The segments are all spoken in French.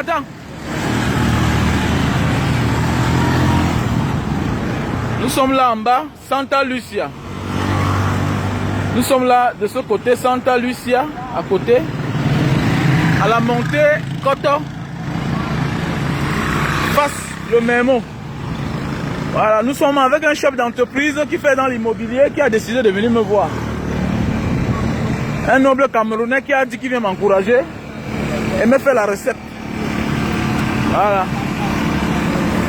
attends. Nous sommes là en bas, Santa Lucia. Nous sommes là de ce côté, Santa Lucia, à côté. À la montée, Koto. Face le Memo. Voilà, nous sommes avec un chef d'entreprise qui fait dans l'immobilier, qui a décidé de venir me voir. Un noble Camerounais qui a dit qu'il vient m'encourager et me fait la recette. Voilà.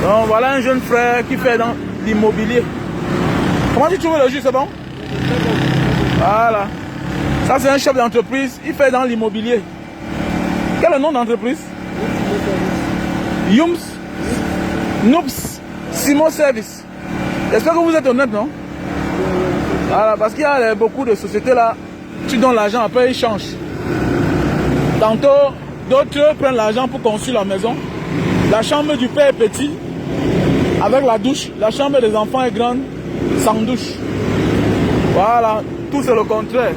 Donc voilà un jeune frère qui fait dans l'immobilier. Comment tu trouves le jus, c'est bon? Voilà. Ça c'est un chef d'entreprise, il fait dans l'immobilier. Quel est le nom d'entreprise? Yums Noops Simo Service. J'espère que vous êtes honnête, non? Voilà, parce qu'il y a beaucoup de sociétés là, tu donnes l'argent, après ils changent. Tantôt, d'autres prennent l'argent pour construire la maison. La chambre du père est petite, avec la douche. La chambre des enfants est grande, sans douche. Voilà, tout c'est le contraire.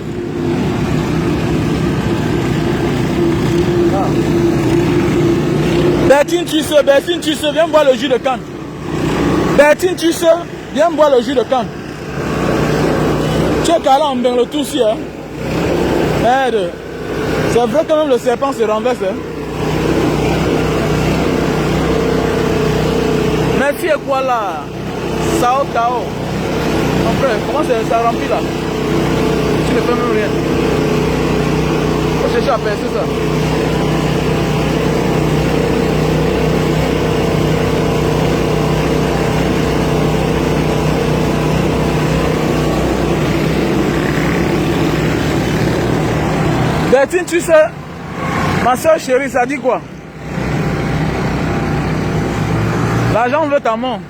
Ah. Bertine Tusse, viens boire le jus de canne. Bertine Tusse, viens boire le jus de canne. Tu es calé en bien le tout aussi, hein. Merde. C'est vrai que même le serpent se renverse, hein. Merci et quoi là? Sao Tao. Mon frère, comment ça remplit là? Tu ne fais même rien. Faut chercher à percer ça. Bertine, tu sais, ma soeur chérie, ça dit quoi? L'argent veut ta mort.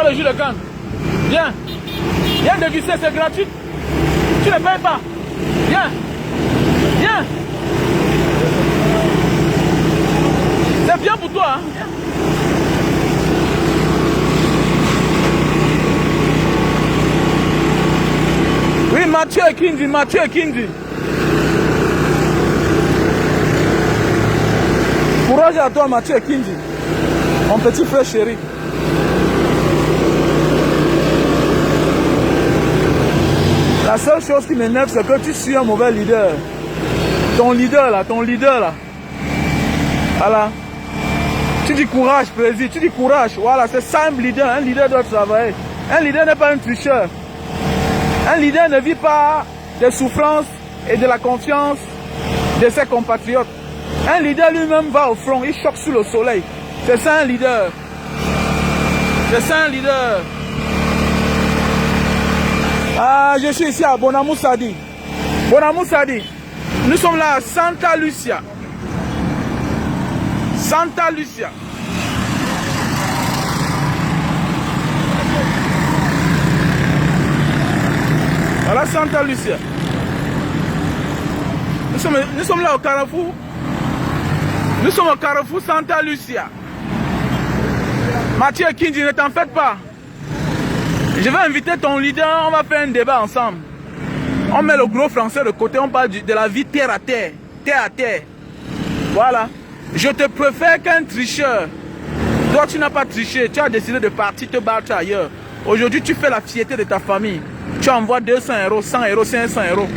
Le jus de canne. Viens. Viens déguster, c'est gratuit. Tu ne payes pas. Viens. Viens. C'est bien pour toi. Hein? Oui, Mathieu Kindi, Mathieu Kindi. Courage à toi, Mathieu Kindi. Mon petit frère chéri. La seule chose qui m'énerve, c'est que tu suis un mauvais leader. Ton leader là. Voilà. Tu dis courage, président, tu dis courage. Voilà, c'est ça un leader. Un leader doit travailler. Un leader n'est pas un tricheur. Un leader ne vit pas des souffrances et de la confiance de ses compatriotes. Un leader lui-même va au front, il choque sous le soleil. C'est ça un leader. C'est ça un leader. Ah, je suis ici à Bonamou Sadi. Bonamou Sadi. Nous sommes là à Santa Lucia. Santa Lucia. Voilà Santa Lucia. Nous sommes là au Carrefour. Nous sommes au Carrefour Santa Lucia. Mathieu Kindi, ne t'en faites pas. Je vais inviter ton leader, on va faire un débat ensemble. On met le gros français de côté, on parle de la vie terre à terre. Terre à terre. Voilà. Je te préfère qu'un tricheur. Toi, tu n'as pas triché, tu as décidé de partir te battre ailleurs. Aujourd'hui, tu fais la fierté de ta famille. Tu envoies 200 euros, 100 euros, 500 euros.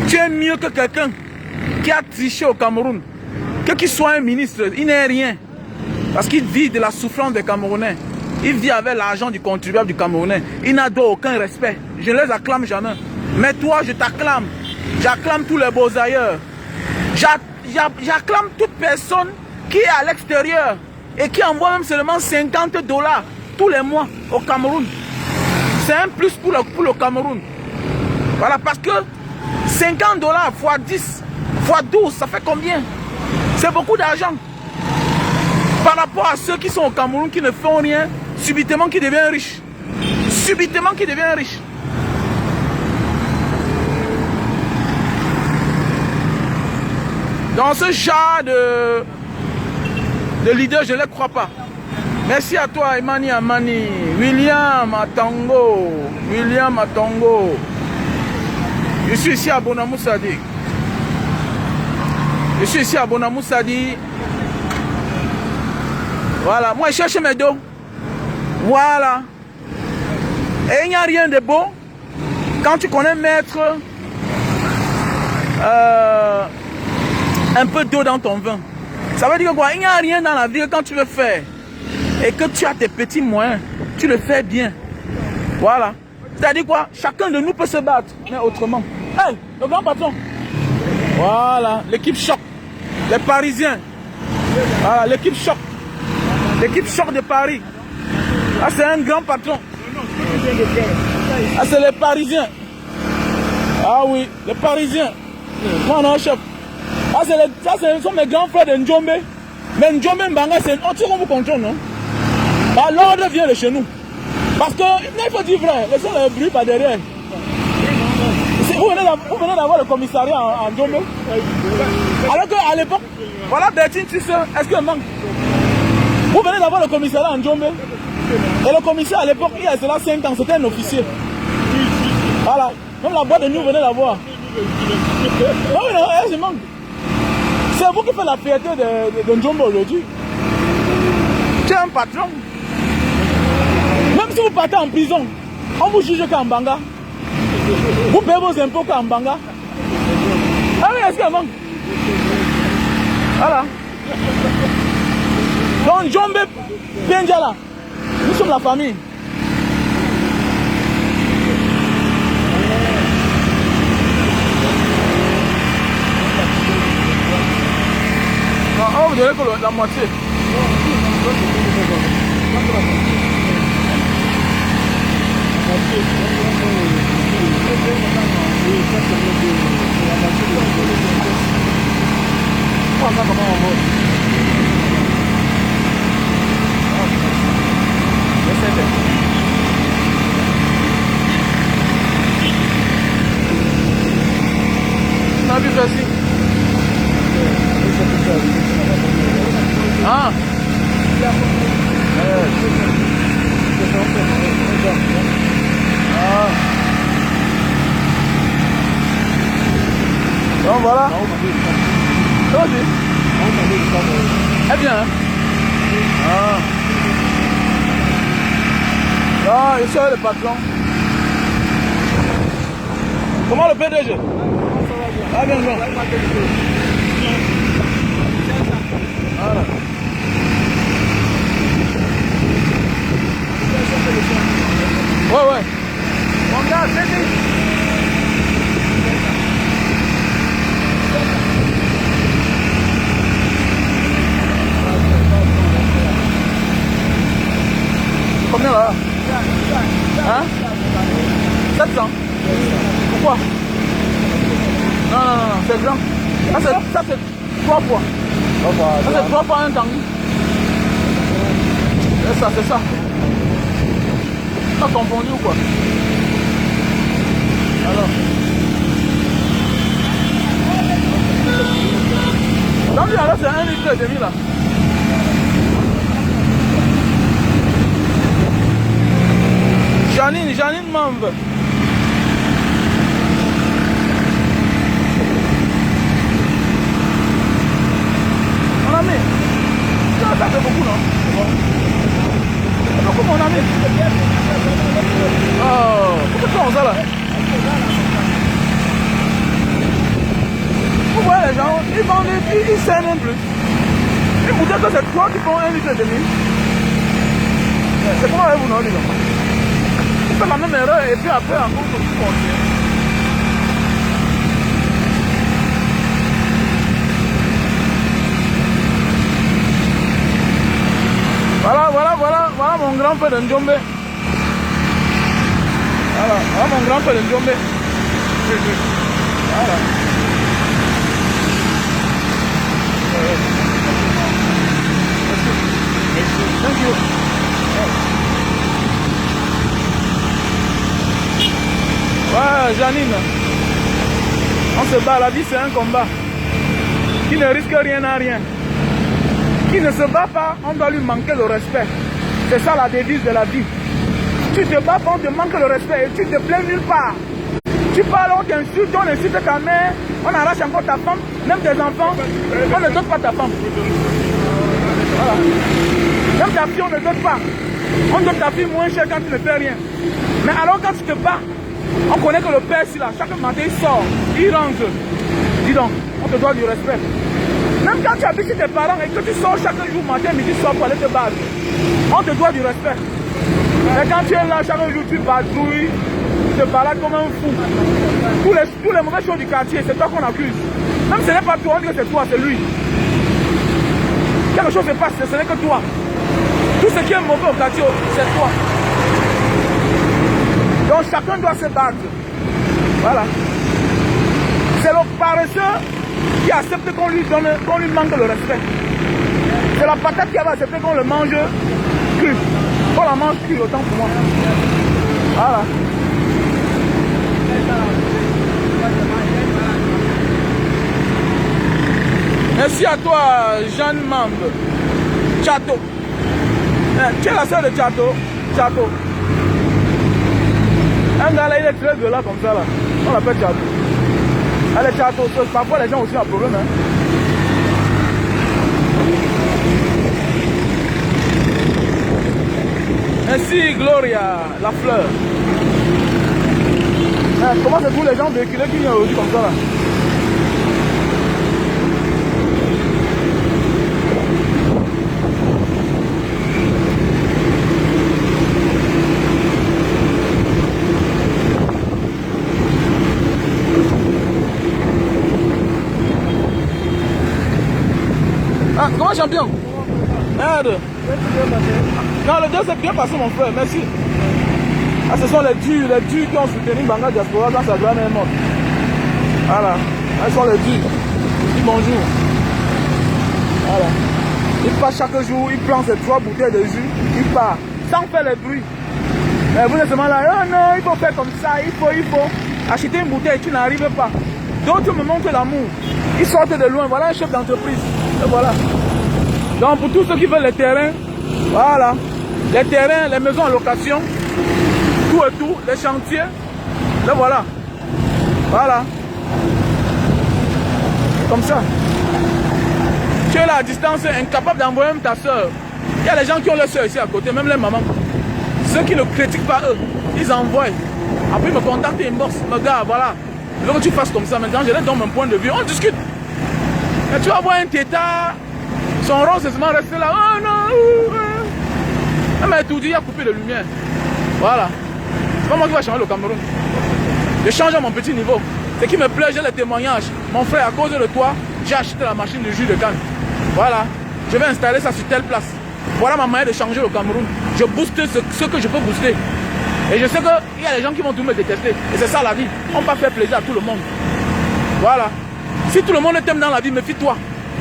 Tu es mieux que quelqu'un qui a triché au Cameroun. Que qu'il soit un ministre, il n'est rien. Parce qu'il vit de la souffrance des Camerounais. Il vit avec l'argent du contribuable du Camerounais. Il n'a donc aucun respect. Je ne les acclame jamais. Mais toi, je t'acclame. J'acclame tous les beaux ailleurs. J'acclame toute personne qui est à l'extérieur et qui envoie même seulement $50 tous les mois au Cameroun. C'est un plus pour le Cameroun. Voilà, parce que 50 $ fois 10, fois 12, ça fait combien? C'est beaucoup d'argent. Par rapport à ceux qui sont au Cameroun, qui ne font rien, subitement qui deviennent riches. Subitement qui deviennent riches. Dans ce genre de leader, je ne les crois pas. Merci à toi, Emani Amani, William Atango, William Atango. Je suis ici à Bonamou Sadi. Je suis ici à Bonamou Sadi. Voilà, moi je cherche mes dos. Voilà. Et il n'y a rien de beau quand tu connais mettre un peu d'eau dans ton vin. Ça veut dire quoi? Il n'y a rien dans la vie que quand tu veux faire et que tu as tes petits moyens, tu le fais bien. Voilà. C'est-à-dire quoi? Chacun de nous peut se battre, mais autrement. Hey, le grand patron. Voilà, l'équipe choc. Les Parisiens. Voilà, l'équipe choc. L'équipe choc de Paris. Ah, c'est un grand patron. Ah, c'est les Parisiens. Ah oui, les Parisiens. Non, non, chef. Ah, ce sont mes grands frères de Ndjombe. Mais Ndjombe Mbanga, c'est un anti qu'on vous contrôle, non? Ah, l'ordre vient de chez nous. Parce que, il faut dire vrai, laissez le bruit par derrière. Vous venez d'avoir le commissariat en Ndjombe. Alors qu'à l'époque, voilà Bertine Tissé, est-ce qu'il manque? Vous venez d'avoir le commissariat en Ndjombe. Et le commissaire à l'époque, il y a cela 5 ans, c'était un officier. Voilà. Même la boîte de nous venait d'avoir. Non, non, je manque. C'est vous qui faites la fierté de Ndjombe aujourd'hui. Tu es un patron. Même si vous partez en prison, on vous juge qu'en Banga. Vous payez vos impôts qu'en Banga. Ah oui, est-ce qu'il manque? Voilà. Donc Ndjombe Benjala, nous sommes la famille. Non, on va vous donner que la moitié. On a vu facile. Ah. Donc voilà. Vas-y. Eh bien. Ah. Ah, je suis le patron. Comment le PDG? Ah bien, bien. Voilà. Ouais, ouais. Mon gars, c'est dit. Combien là? Hein? 700. Pourquoi? Non, non, non, c'est grand. Ça c'est 3 fois. Ça c'est 3 fois un tanguy. C'est ça, c'est ça. T'as confondu ou quoi? Alors. Donc alors c'est 1,5 litre là. Janine m'en veut. Mon ami, ça fait beaucoup non? C'est beaucoup mon ami. Oh, pourquoi tu fais ça là? Vous voyez les gens, ils vendent, ils saignent un plus. Ils vous disent que c'est toi qui font 1,5 litre. C'est comment vous non les gens? Vous faites la même erreur et puis après encore vous continuez. Voilà mon grand frère de Ndjombe. Ah, mon grand frère, le Njombe. Voilà. Thank you. Ouais, Janine. On se bat, la vie c'est un combat. Qui ne risque rien à rien. Qui ne se bat pas, on doit lui manquer le respect. C'est ça la devise de la vie. Tu te bats pas, on te manque le respect et tu te plains nulle part. Tu parles, on t'insulte, on insulte ta mère, on arrache encore ta femme, même tes enfants, on ne donne pas ta femme. Voilà. Même ta fille, on ne donne pas. On donne ta fille moins cher quand tu ne fais rien. Mais alors quand tu te bats, on connaît que le père, si là, chaque matin il sort, il rentre. Dis donc, on te doit du respect. Même quand tu habites chez tes parents et que tu sors chaque jour, matin, midi, soir pour aller te battre, on te doit du respect. Mais quand tu es là, chaque jour, tu patrouilles, tu te balades comme un fou. Tous les mauvaises choses du quartier, c'est toi qu'on accuse. Même si ce n'est pas toi, on dit que c'est toi, c'est lui. Quelque chose se passe, ce n'est que toi. Tout ce qui est mauvais au quartier, c'est toi. Donc chacun doit se battre. Voilà. C'est le paresseux qui accepte qu'on lui manque le respect. C'est la patate qui va accepter qu'on le mange cru. On la mange cru, autant pour moi. Voilà. Merci à toi, Jeanne Mambe. Chato. Tu es la soeur de Chato. Chato. Un gars là, il est très violent comme ça là. On l'appelle Chato. Elle est Chato. Parfois les gens aussi ont un problème. Hein. Merci Gloria, la fleur. Comment c'est tous les gens véhiculés qui viennent aujourd'hui comme ça là? Ah, comment champion? Merde. Non, le 2 c'est bien passé mon frère, merci. Ah, ce sont les durs qui ont soutenu Banga Diaspora quand sa grand-mère est morte. Voilà, ce sont les durs. Dis bonjour. Voilà. Il passe chaque jour, il prend ses 3 bouteilles de jus, il part, sans faire les bruits. Mais vous êtes seulement là, oh non, il faut faire comme ça, il faut. Acheter une bouteille, tu n'arrives pas. D'autres me montrent l'amour. Ils sortent de loin, voilà un chef d'entreprise. Et voilà. Donc pour tous ceux qui veulent les terrains, voilà. Les terrains, les maisons en location, tout et tout, les chantiers, là voilà. Voilà. Comme ça. Tu es là à distance, incapable d'envoyer même ta soeur. Il y a des gens qui ont leur soeur ici à côté, même les mamans. Ceux qui ne critiquent pas eux, ils envoient. Après ils me contactent et ils me bossent. Me gars, voilà. Je veux que tu fasses comme ça. Maintenant, je leur donne mon point de vue. On discute. Et tu vas voir un tétard. Son rôle, c'est seulement rester là. Oh non. Mais tout dit, il a coupé de lumière. Voilà. C'est pas moi qui va changer le Cameroun. Je change à mon petit niveau. Ce qui me plaît, j'ai les témoignages. Mon frère, à cause de toi, j'ai acheté la machine de jus de canne. Voilà. Je vais installer ça sur telle place. Voilà ma manière de changer le Cameroun. Je booste ce que je peux booster. Et je sais qu'il y a des gens qui vont tout me détester. Et c'est ça la vie. On ne peut pas faire plaisir à tout le monde. Voilà. Si tout le monde t'aime dans la vie, méfie-toi.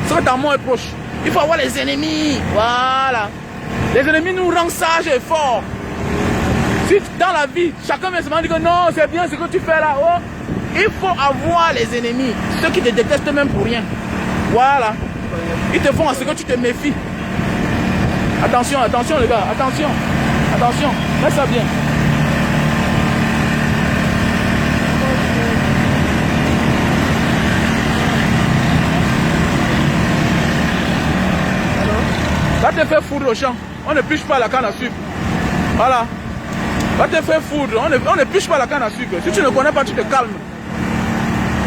Ce que ta mort est proche. Il faut avoir les ennemis. Voilà. Les ennemis nous rendent sages et forts. Si dans la vie, chacun vient se dire que non, c'est bien ce que tu fais là. Oh, il faut avoir les ennemis. Ceux qui te détestent même pour rien. Voilà. Ils te font à ce que tu te méfies. Attention, attention les gars. Attention. Attention. Mets ça bien. Va te faire foudre au champ. On ne piche pas la canne à sucre. Voilà. Va te faire foudre. On ne piche pas la canne à sucre. Si tu ne connais pas, tu te calmes.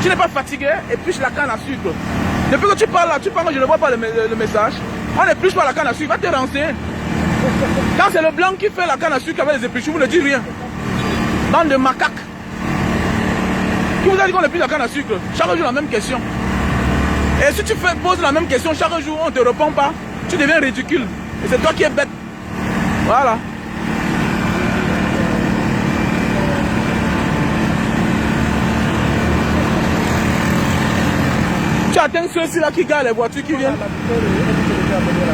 Tu n'es pas fatigué et piche la canne à sucre. Depuis que tu parles là, tu parles, je ne vois pas le message. On ne piche pas la canne à sucre. Va te renseigner. Quand c'est le blanc qui fait la canne à sucre avec les épluchures, vous ne dites rien. Bande de macaques. Qui vous a dit qu'on ne piche la canne à sucre? Chaque jour la même question. Et si tu poses la même question chaque jour, on ne te répond pas. Tu deviens ridicule. Et c'est toi qui es bête. Voilà. atteint ceux-ci là qui gardent les voitures qui viennent.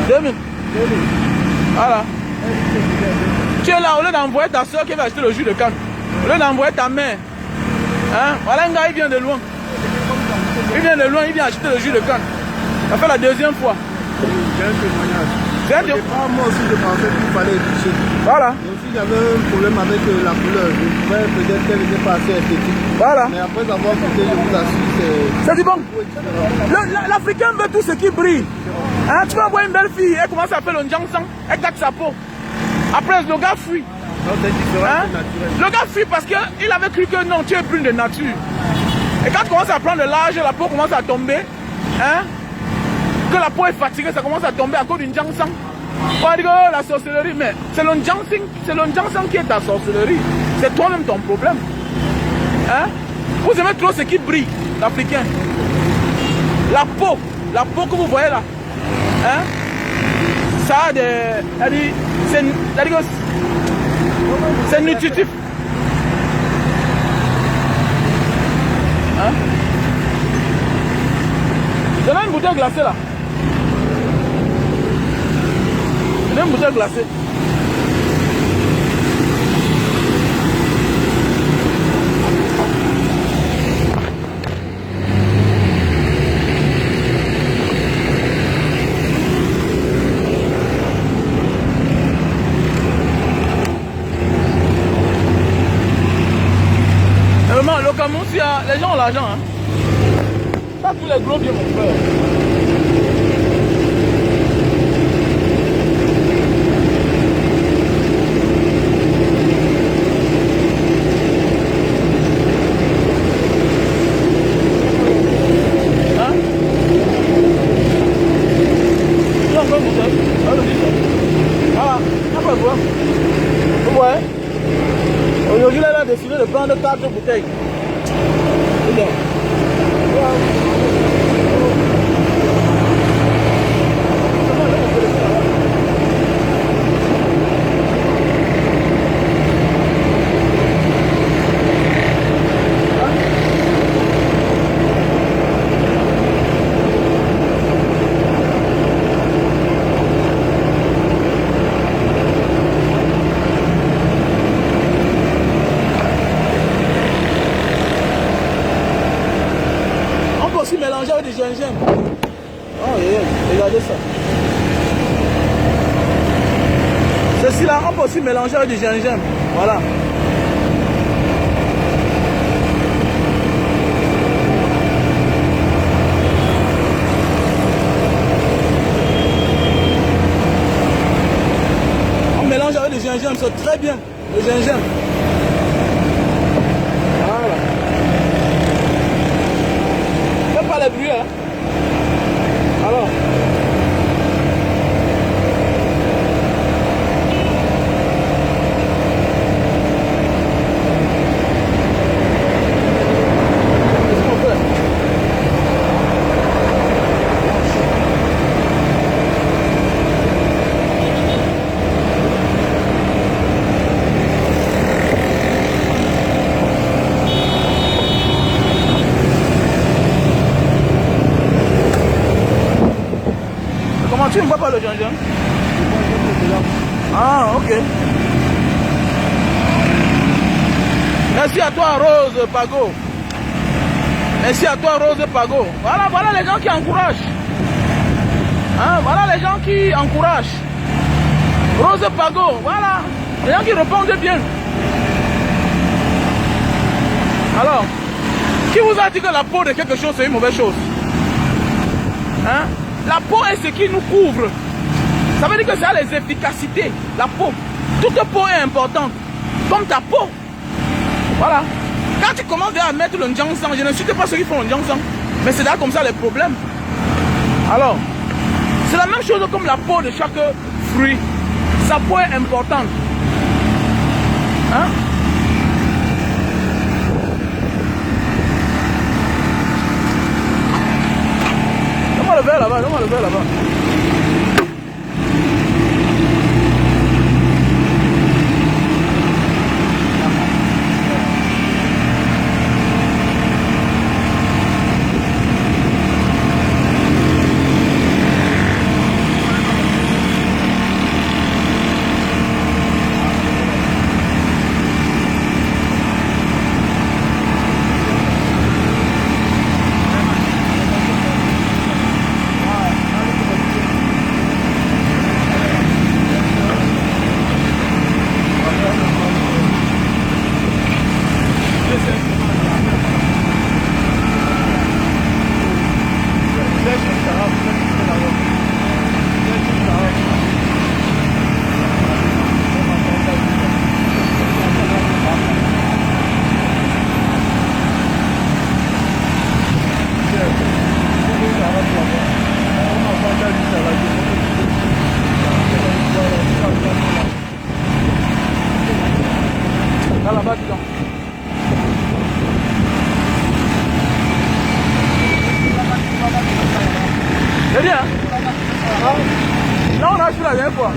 2000. Voilà. Tu es là, au lieu d'envoyer ta soeur qui va acheter le jus de canne, au lieu d'envoyer ta mère, hein? Voilà un gars, il vient de loin. Il vient de loin, il vient acheter le jus de canne. Ça fait la deuxième fois. J'ai un témoignage. Moi aussi, je pensais qu'il fallait épicher. Voilà. Et aussi, j'avais un problème avec la couleur. Je trouvais peut-être qu'elle n'était pas assez esthétique. Voilà. Mais après avoir goûté, je vous assure, c'est du bon. L'Africain veut tout ce qui brille. Hein, tu vas voir une belle fille, elle commence à faire le njangsang, elle tape sa peau. Après, le gars fuit. Hein? Le gars fuit parce qu'il avait cru que non, tu es brune de nature. Et quand tu commences à prendre de l'âge, la peau commence à tomber. Hein? Que la peau est fatiguée, ça commence à tomber à cause d'une jangsang. On va dire oh, la sorcellerie, mais c'est le jangsang qui est ta sorcellerie. C'est toi-même ton problème. Hein? Vous aimez trop ce qui brille, l'Africain. La peau que vous voyez là. Hein? Ça a des... C'est nutritif. Hein? J'en ai une bouteille glacée là. J'en ai une bouteille glacée. Le Cameroun, les gens ont l'argent. Hein. Pas tous les gros viennent, mon frère. Hein? Tu vas faire une bouteille? Voilà, on va voir. Vous voyez? Aujourd'hui, elle a décidé de prendre 4 bouteilles. Bien. Mélanger avec du gingembre. Oh yeah, regardez ça. Ceci là, on peut aussi mélanger avec du gingembre. Voilà. On mélange avec du gingembre, c'est très bien. Le gingembre. Les bruits, hein? Alors qu'est-ce qu'on fait? Tu ne vois pas le gingembre? Ah, ok. Merci à toi, Rose Pago. Merci à toi, Rose Pago. Voilà les gens qui encouragent. Hein, voilà les gens qui encouragent. Rose Pago, voilà. Les gens qui répondent bien. Alors, qui vous a dit que la peau de quelque chose c'est une mauvaise chose? Hein? La peau est ce qui nous couvre. Ça veut dire que ça a les efficacités. La peau. Toute peau est importante. Comme ta peau. Voilà. Quand tu commences à mettre le njangsang, je ne suis pas ceux qui font le njangsang. Mais c'est là comme ça les problèmes. Alors, c'est la même chose comme la peau de chaque fruit. Sa peau est importante. Hein? Donne-moi le verre là-bas, donne-moi le verre là-bas. C'est bien. Là, on a acheté la dernière fois.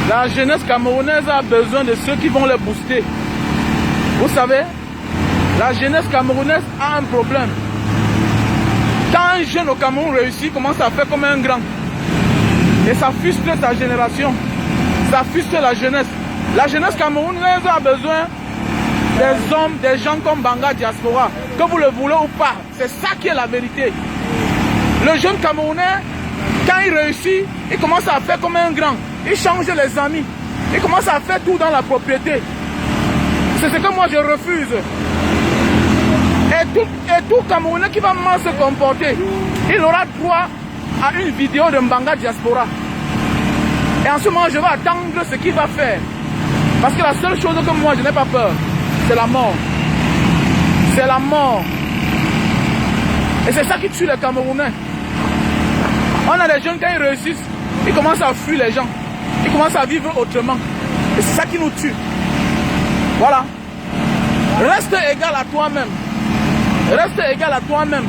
La jeunesse camerounaise a besoin de ceux qui vont les booster. Vous savez, la jeunesse camerounaise a un problème. Quand un jeune au Cameroun réussit, il commence à faire comme un grand. Et ça frustre sa génération. Ça frustre la jeunesse. La jeunesse camerounaise a besoin des hommes, des gens comme Banga Diaspora. Que vous le voulez ou pas, c'est ça qui est la vérité. Le jeune Camerounais, quand il réussit, il commence à faire comme un grand. Il change les amis. Il commence à faire tout dans la propriété. C'est ce que moi je refuse. Et tout Camerounais qui va mal se comporter, il aura droit à une vidéo de Mbanga Diaspora. Et en ce moment, je vais attendre ce qu'il va faire. Parce que la seule chose que moi je n'ai pas peur, c'est la mort. C'est la mort. Et c'est ça qui tue les Camerounais. On a des jeunes, quand ils réussissent, ils commencent à fuir les gens. Ils commencent à vivre autrement. Et c'est ça qui nous tue. Voilà. Reste égal à toi-même. Reste égal à toi-même.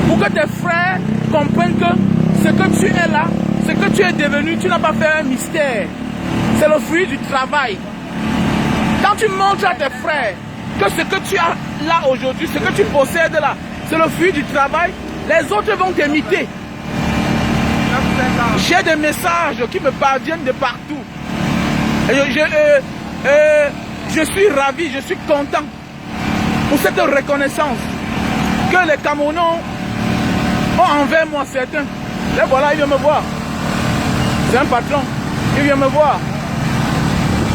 Pour que tes frères comprennent que ce que tu es là, ce que tu es devenu, tu n'as pas fait un mystère. C'est le fruit du travail. Quand tu montres à tes frères que ce que tu as là aujourd'hui, ce que tu possèdes là, c'est le fruit du travail, les autres vont t'imiter. J'ai des messages qui me parviennent de partout. Et je suis ravi, je suis content pour cette reconnaissance que les Camerounais ont envers moi, certains. Et voilà, il vient me voir. C'est un patron. Il vient me voir.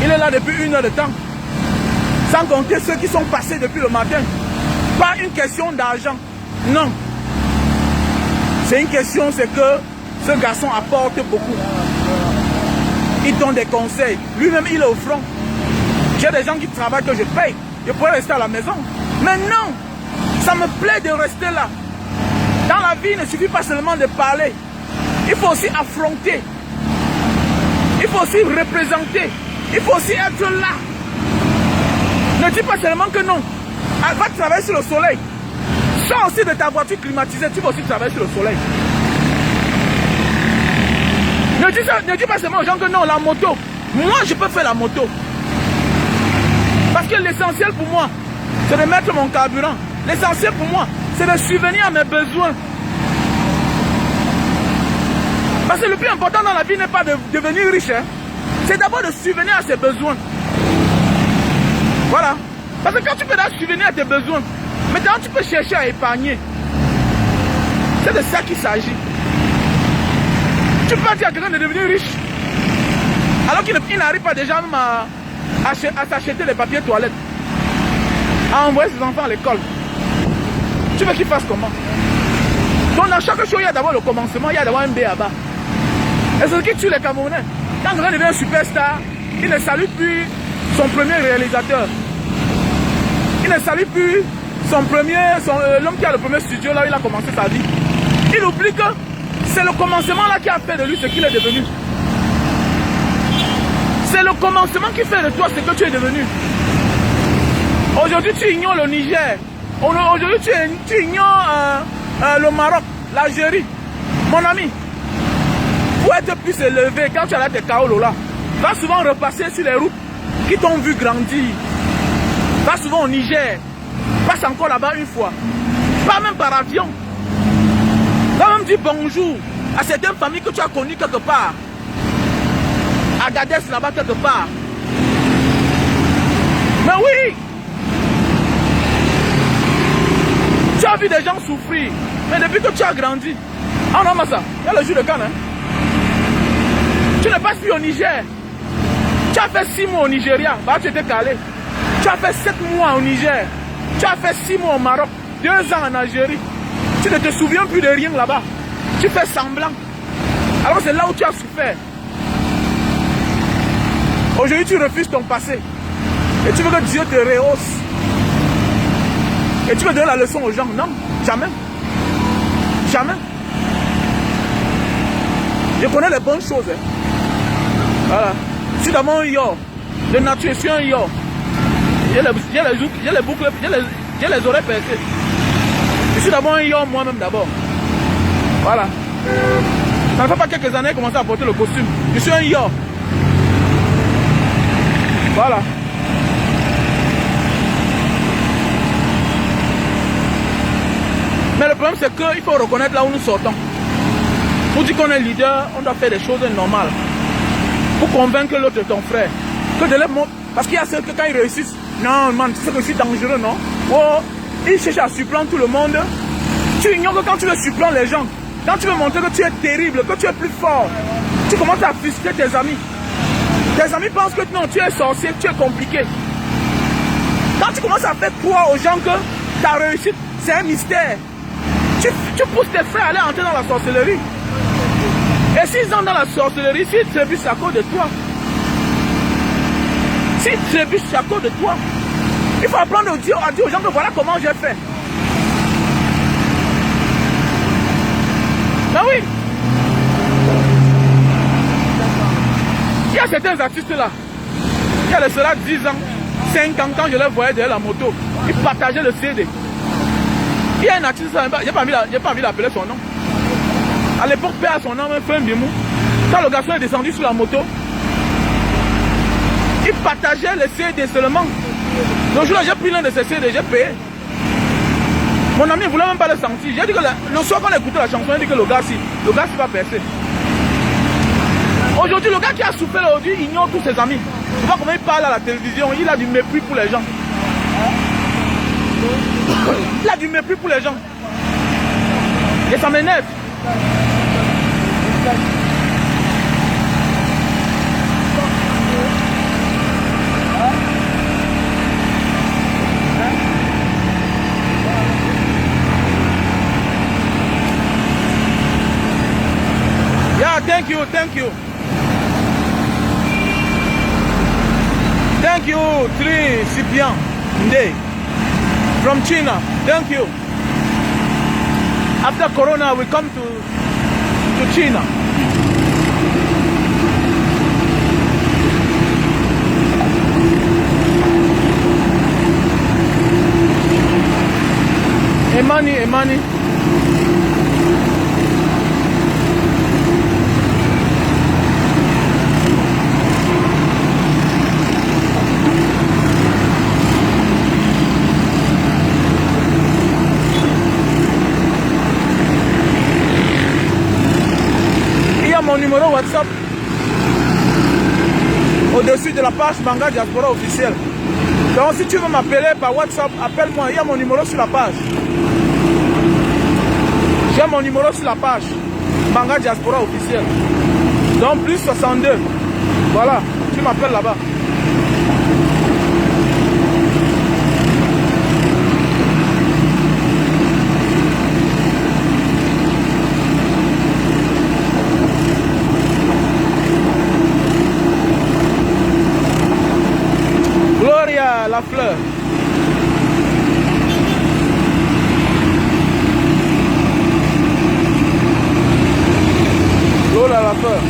Il est là depuis 1 heure de temps. Sans compter ceux qui sont passés depuis le matin. Pas une question d'argent. Non. C'est une question, c'est que ce garçon apporte beaucoup. Il donne des conseils. Lui-même, il est au front. J'ai des gens qui travaillent que je paye. Je pourrais rester à la maison. Mais non, ça me plaît de rester là. Dans la vie, il ne suffit pas seulement de parler. Il faut aussi affronter. Il faut aussi représenter. Il faut aussi être là. Ne dis pas seulement que non. Va travailler sur le soleil. Sors aussi de ta voiture climatisée. Tu vas aussi travailler sur le soleil. Ne dis pas seulement aux gens que non, la moto. Moi, je peux faire la moto. Parce que l'essentiel pour moi, c'est de mettre mon carburant. L'essentiel pour moi, c'est de subvenir à mes besoins. Parce que le plus important dans la vie n'est pas de devenir riche. Hein. C'est d'abord de subvenir à ses besoins. Voilà. Parce que quand tu peux subvenir à tes besoins, maintenant tu peux chercher à épargner. C'est de ça qu'il s'agit. Tu peux dire à quelqu'un de devenir riche, alors qu'il n'arrive pas déjà même à s'acheter les papiers toilettes, à envoyer ses enfants à l'école. Tu veux qu'il fasse comment? Donc dans chaque chose, il y a d'abord le commencement, il y a d'abord un B à bas. Et c'est ce qui tue les Camerounais. Quand quelqu'un devient un superstar, il ne salue plus son premier réalisateur. Il ne salue plus l'homme qui a le premier studio là où il a commencé sa vie. Il oublie que c'est le commencement là qui a fait de lui ce qu'il est devenu. C'est le commencement qui fait de toi ce que tu es devenu. Aujourd'hui, tu ignores le Niger. Aujourd'hui, tu ignores le Maroc, l'Algérie. Mon ami, pour être plus élevé, quand tu as là tes kaolos là, va souvent repasser sur les routes qui t'ont vu grandir. Va souvent au Niger. Passe encore là-bas une fois. Pas même par avion. Va même dire bonjour à certaines familles que tu as connues quelque part. À Gadès là-bas quelque part. Mais oui, tu as vu des gens souffrir. Mais depuis que tu as grandi, ah non, Massa, il y a le jour de Cannes. Hein? Tu n'es pas plus au Niger. Tu as fait 6 mois au Nigeria, bah tu étais calé. Tu as fait 7 mois au Niger. Tu as fait 6 mois au Maroc, 2 ans en Algérie. Tu ne te souviens plus de rien là-bas. Tu fais semblant. Alors c'est là où tu as souffert. Aujourd'hui, tu refuses ton passé. Et tu veux que Dieu te rehausse. Et tu veux donner la leçon aux gens? Non, jamais. Jamais. Je connais les bonnes choses. Hein. Voilà. Je suis d'abord un yo. De nature, je suis un yo. J'ai les boucles, j'ai les oreilles percées. Je suis d'abord un yo moi-même d'abord. Voilà. Ça ne fait pas quelques années que j'ai commencé à porter le costume. Je suis un yo. Voilà. Mais le problème c'est qu'il faut reconnaître là où nous sortons. Pour dire qu'on est leader, on doit faire des choses normales. Pour convaincre l'autre de ton frère. Que de parce qu'il y a ceux que quand ils réussissent, non man, c'est que c'est dangereux, non? Oh, ils cherchent à surprendre tout le monde. Tu ignores que quand tu veux surprendre les gens, quand tu veux montrer que tu es terrible, que tu es plus fort, tu commences à frustrer tes amis. Tes amis pensent que non, tu es sorcier, tu es compliqué. Quand tu commences à faire croire aux gens que ta réussite, c'est un mystère, tu pousses tes frères à aller entrer dans la sorcellerie. Et s'ils entrent dans la sorcellerie, s'ils trébuchent à cause de toi, s'ils trébuchent à cause de toi, il faut apprendre à dire aux gens que voilà comment j'ai fait. Ben oui. Il y a certains artistes là, il y a de cela 10 ans, 5 ans, quand je les voyais derrière la moto, ils partageaient le CD. Il y a un artiste, je n'ai pas envie d'appeler son nom. À l'époque, père a son nom, fait un bimou. Quand le garçon est descendu sur la moto, il partageait les CD seulement. Le jour-là, j'ai pris l'un de ces CD, j'ai payé. Mon ami ne voulait même pas le sentir. J'ai dit que le soir, quand on écoutait la chanson, il a dit que le gars va percer. Aujourd'hui, le gars qui a souffert aujourd'hui ignore tous ses amis. Tu vois comment il parle à la télévision, il a du mépris pour les gens. Il a du mépris pour les gens. Et ça m'énerve. Yeah, thank you. Thank you, Tri Cyprian Nde from China. Thank you. After Corona, we come to China. Emani. Mon numéro WhatsApp au-dessus de la page Manga Diaspora officielle. Donc si tu veux m'appeler par WhatsApp, appelle-moi, il y a mon numéro sur la page. J'ai mon numéro sur la page Manga Diaspora officielle. Donc plus 62. Voilà, tu m'appelles là-bas. La fleur. Lola la fleur.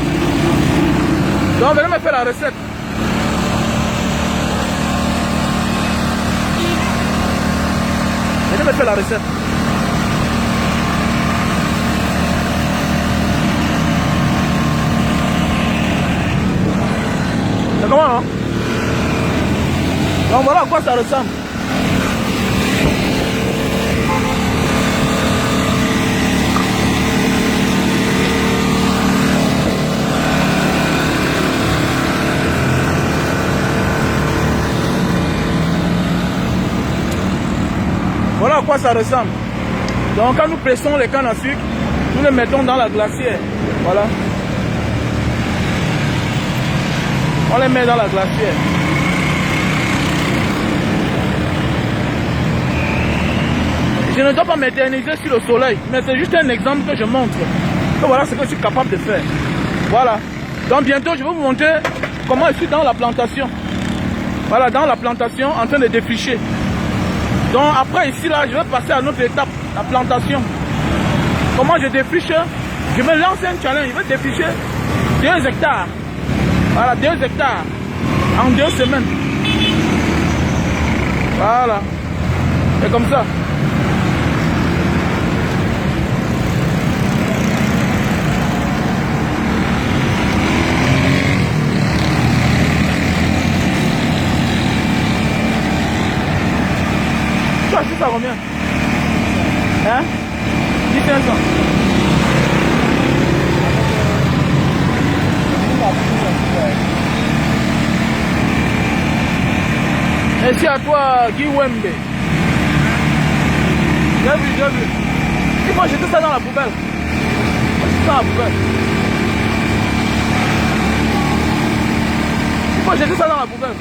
Donc venez me faire la recette. Venez me faire la recette. C'est comment hein? Donc voilà à quoi ça ressemble. Voilà à quoi ça ressemble. Donc quand nous pressons les cannes à sucre, nous les mettons dans la glacière. Voilà. On les met dans la glacière. Je ne dois pas m'éterniser sur le soleil, mais c'est juste un exemple que je montre. Et voilà ce que je suis capable de faire. Voilà. Donc bientôt, je vais vous montrer comment je suis dans la plantation. Voilà, dans la plantation, en train de défricher. Donc après ici là, je vais passer à notre étape, la plantation. Comment je défriche? Je me lance un challenge, je vais défricher 2 hectares. Voilà, 2 hectares en 2 semaines. Voilà. C'est comme ça. Tu as acheté ça combien? Hein? 1500. Merci à toi, Guy Wembe. J'ai vu, j'ai vu. Il faut jeter ça dans la poubelle. Il faut jeter ça dans la poubelle. Il faut jeter ça dans la poubelle.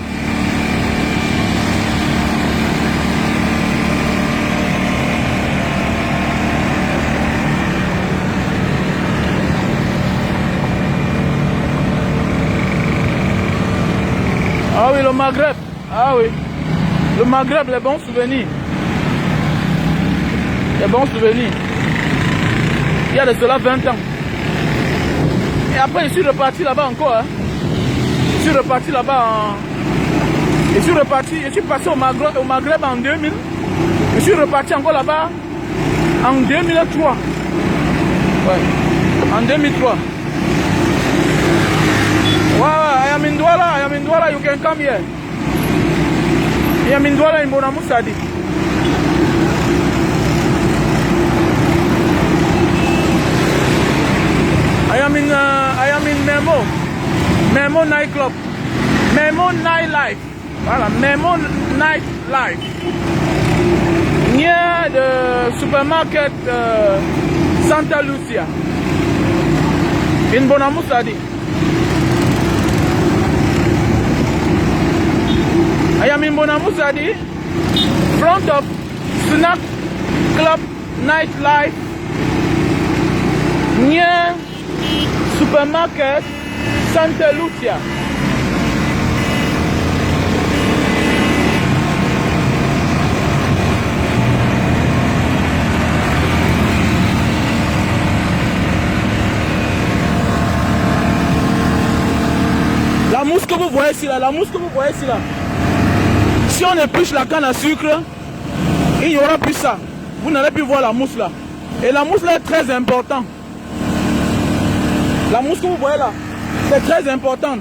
Ah oui, le Maghreb. Ah oui. Le Maghreb, les bons souvenirs. Les bons souvenirs. Il y a de cela 20 ans. Et après, je suis reparti là-bas encore. Hein. Je suis reparti là-bas en... Je suis passé au Maghreb en 2000. Je suis reparti encore là-bas en 2003. Ouais. En 2003. Wow, I am in Douala, you can come here. I am in Douala in Bonamoussadi. I am in Memo nightclub. Memo nightlife. Voilà, Memo nightlife. Near the supermarket Santa Lucia. In Bonamoussadi. I am in Bonamoussadi, front of Snack Club Nightlife, near supermarket Santa Lucia. La mousse que vous voyez ici là, si on épluche la canne à sucre, il n'y aura plus ça. Vous n'allez plus voir la mousse là. Et la mousse là est très importante. La mousse que vous voyez là, c'est très importante.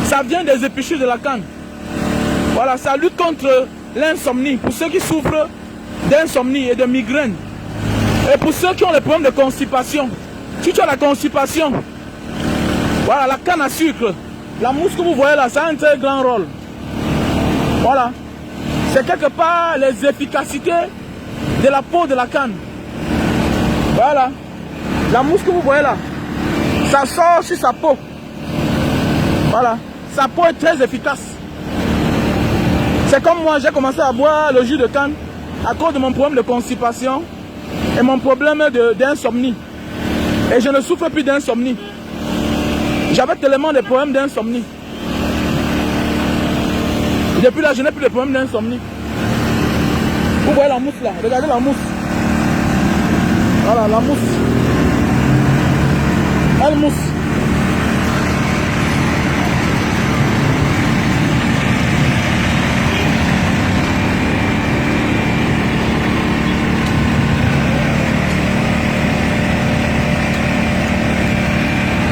Ça vient des épluchures de la canne. Voilà, ça lutte contre l'insomnie. Pour ceux qui souffrent d'insomnie et de migraine. Et pour ceux qui ont les problèmes de constipation. Si tu as la constipation, voilà, la canne à sucre, la mousse que vous voyez là, ça a un très grand rôle. Voilà. C'est quelque part les efficacités de la peau de la canne. Voilà. La mousse que vous voyez là, ça sort sur sa peau. Voilà. Sa peau est très efficace. C'est comme moi, j'ai commencé à boire le jus de canne à cause de mon problème de constipation et mon problème d'insomnie. Et je ne souffre plus d'insomnie. J'avais tellement de problèmes d'insomnie. Depuis là, je n'ai plus de problème d'insomnie. Vous voyez la mousse là, regardez la mousse. Voilà, la mousse. Elle mousse.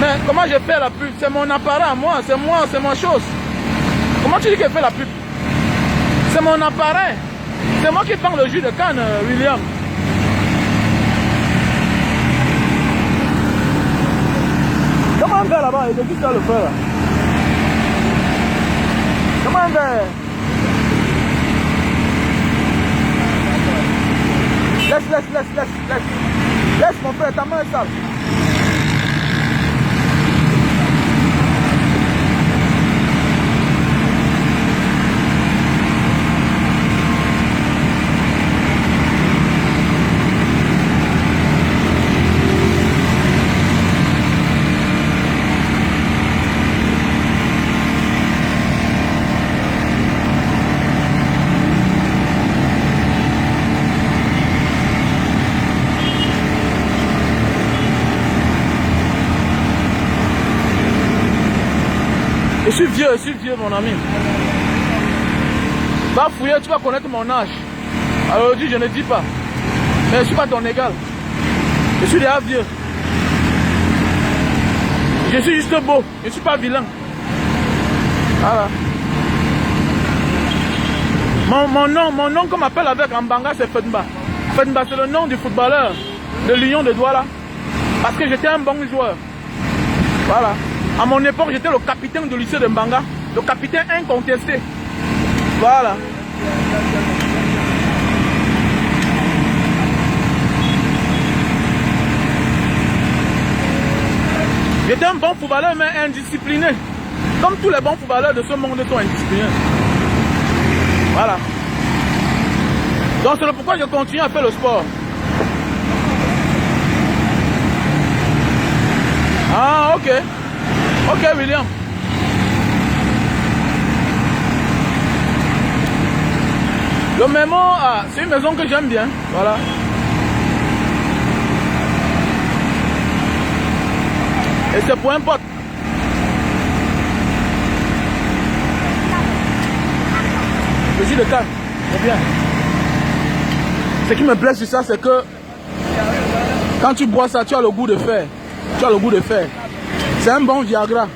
Mais comment je fais la pub? C'est mon appareil à moi, c'est ma chose. Comment tu dis qu'elle fait la pub? C'est mon appareil. C'est moi qui prends le jus de canne, William. Comment un verre là-bas? Il est juste à le faire là. Comment un verre? Laisse mon frère, ta main est sale. suis vieux, mon ami. Va fouiller, tu vas connaître mon âge. Alors aujourd'hui, je ne dis pas. Mais je ne suis pas ton égal. Je suis déjà vieux. Je suis juste beau. Je ne suis pas vilain. Voilà. Mon nom qu'on m'appelle avec en Banga, c'est Fedmba. Fedmba, c'est le nom du footballeur de l'Union de Douala. Parce que j'étais un bon joueur. Voilà. À mon époque, j'étais le capitaine du lycée de Mbanga. Le capitaine incontesté. Voilà. J'étais un bon footballeur, mais indiscipliné. Comme tous les bons footballeurs de ce monde sont indisciplinés. Voilà. Donc c'est pourquoi je continue à faire le sport. Ah, ok. Ok, William. Le Mémo, c'est une maison que j'aime bien. Voilà. Et c'est pour un pote. Je suis de calme. C'est bien. Ce qui me plaît sur ça, c'est que quand tu bois ça, tu as le goût de fer. Tu as le goût de fer. C'est un bon Viagra.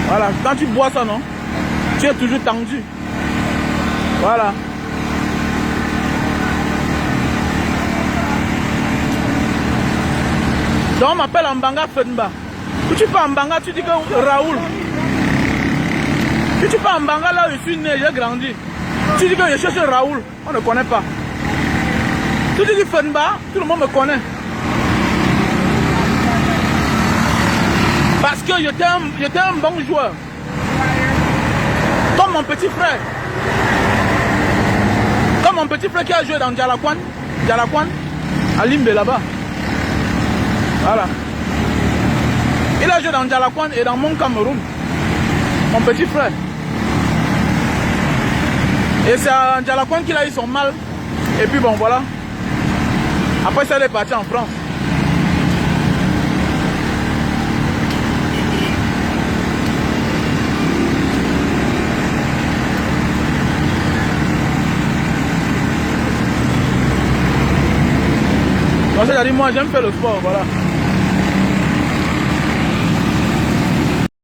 Voilà. Quand tu bois ça, non? Tu es toujours tendu. Voilà. Donc on m'appelle Mbanga Fedmba. Si tu pars en Mbanga, tu dis que Raoul. Si tu pars en Mbanga, là où je suis né, j'ai grandi. Tu dis que je cherche Raoul, on ne connaît pas. Si tu dis Fedmba, tout le monde me connaît. Parce que j'étais un bon joueur. Comme mon petit frère. Comme mon petit frère qui a joué dans Djalakwan, à Limbe là-bas. Voilà. Il a joué dans Djalakwan et dans mon Cameroun. Mon petit frère. Et c'est à Djalakwan qu'il a eu son mal. Et puis bon, voilà. Après ça, il est parti en France. Donc c'est-à-dire moi j'aime faire le sport, voilà.